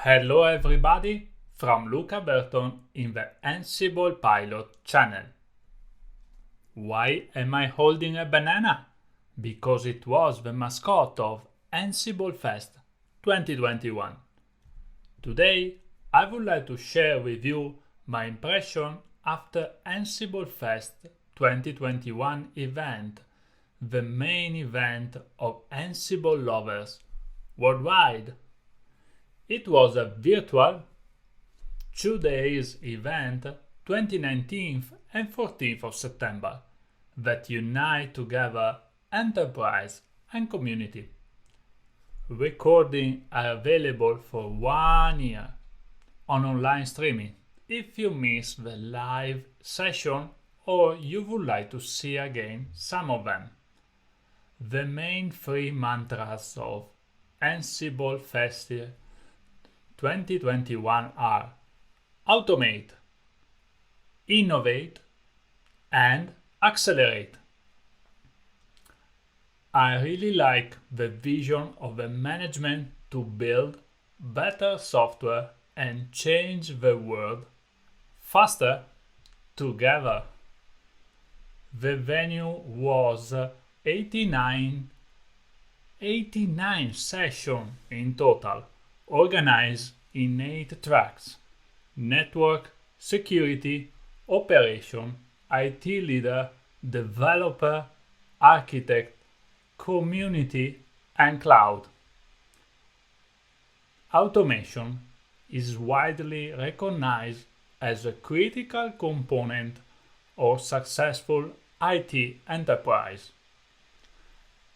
Hello everybody, from Luca Burton in the Ansible Pilot channel. Why am I holding a banana? Because it was the mascot of Ansible Fest 2021. Today, I would like to share with you my impression after Ansible Fest 2021 event, the main event of Ansible lovers worldwide. It was a virtual 2 days event 2019 and 14th of September that unite together enterprise and community. Recordings are available for 1 year on online streaming if you miss the live session or you would like to see again some of them. The main three mantras of Ansible Fest 2021 are automate, innovate, and accelerate. I really like the vision of the management to build better software and change the world faster together. The venue was 89 sessions in total, organized in 8 tracks: network, security, operation, IT leader, developer, architect, community, and cloud. Automation is widely recognized as a critical component of successful IT enterprise.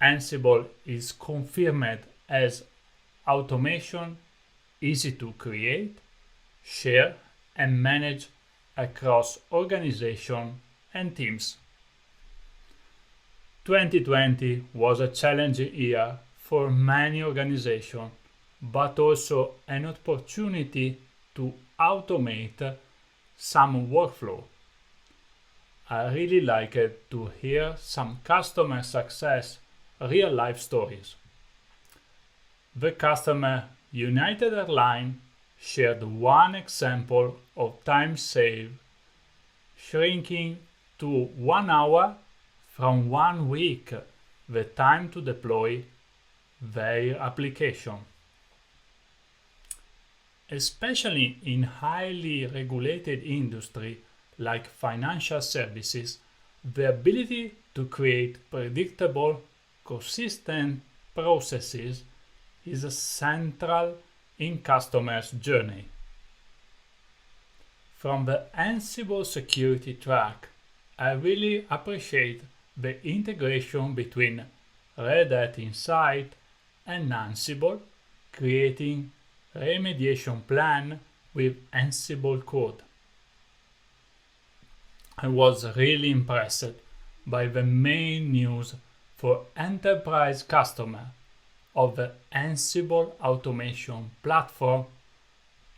Ansible is confirmed as automation easy to create, share, and manage across organizations and teams. 2020 was a challenging year for many organizations, but also an opportunity to automate some workflow. I really liked to hear some customer success real-life stories. The customer United Airlines shared one example of time saved, shrinking to 1 hour from 1 week the time to deploy their application. Especially in highly regulated industry like financial services, the ability to create predictable, consistent processes is central in customers' journey. From the Ansible security track, I really appreciate the integration between Red Hat Insight and Ansible, creating remediation plan with Ansible code. I was really impressed by the main news for enterprise customer of the Ansible Automation Platform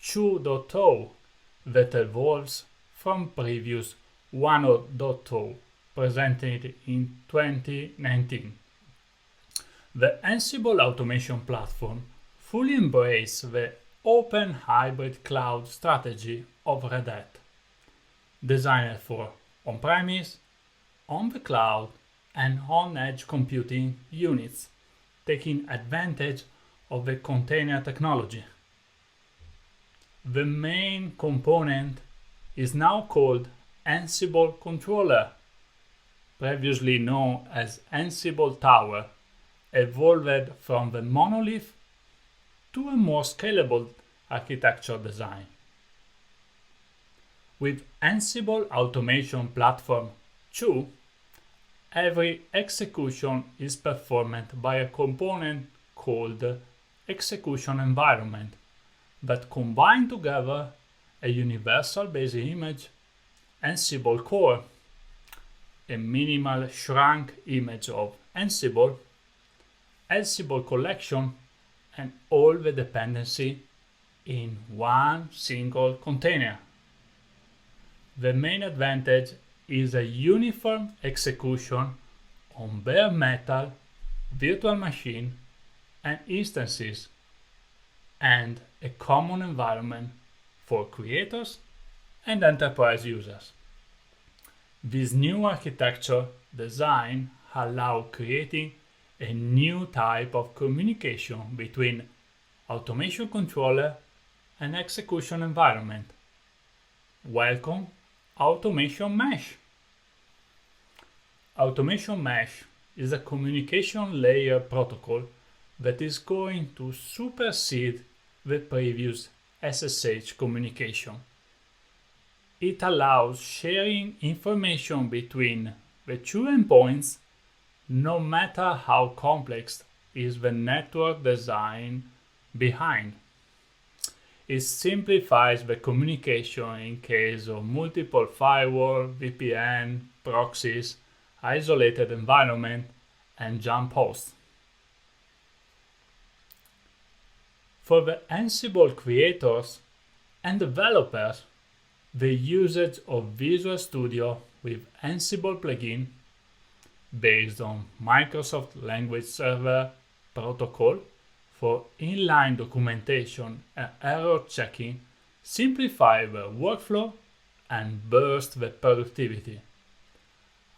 2.0 that evolves from previous 1.0 presented in 2019. The Ansible Automation Platform fully embraces the open hybrid cloud strategy of Red Hat, designed for on-premise, on the cloud, and on-edge computing units, taking advantage of the container technology. The main component is now called Ansible Controller, previously known as Ansible Tower, evolved from the monolith to a more scalable architecture design. With Ansible Automation Platform 2, every execution is performed by a component called execution environment that combine together a universal basic image, Ansible core, a minimal shrunk image of Ansible, Ansible collection, and all the dependency in one single container. The main advantage is a uniform execution on bare metal, virtual machine, and instances, and a common environment for creators and enterprise users. This new architecture design allows creating a new type of communication between automation controller and execution environment. Welcome, Automation Mesh. Automation Mesh is a communication layer protocol that is going to supersede the previous SSH communication. It allows sharing information between the two endpoints, no matter how complex is the network design behind. It simplifies the communication in case of multiple firewall, VPN, proxies, isolated environment, and jump hosts. For the Ansible creators and developers, the usage of Visual Studio with Ansible plugin based on Microsoft Language Server Protocol for inline documentation and error checking simplify the workflow and boost the productivity.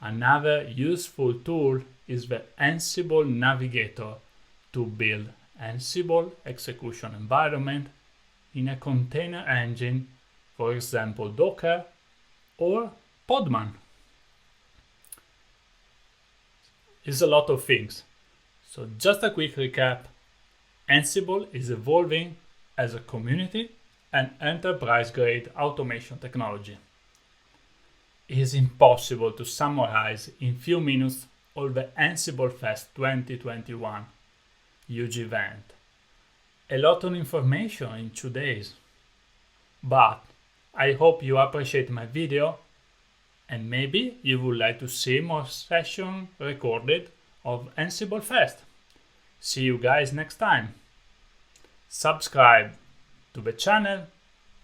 Another useful tool is the Ansible Navigator to build Ansible execution environment in a container engine, for example Docker or Podman. It's a lot of things. So just a quick recap. Ansible is evolving as a community and enterprise-grade automation technology. It is impossible to summarize in few minutes all the Ansible Fest 2021 huge event. A lot of information in 2 days. But I hope you appreciate my video and maybe you would like to see more sessions recorded of Ansible Fest. See you guys next time. Subscribe to the channel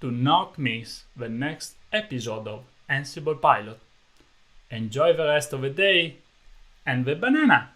to not miss the next episode of Ansible Pilot. Enjoy the rest of the day and the banana!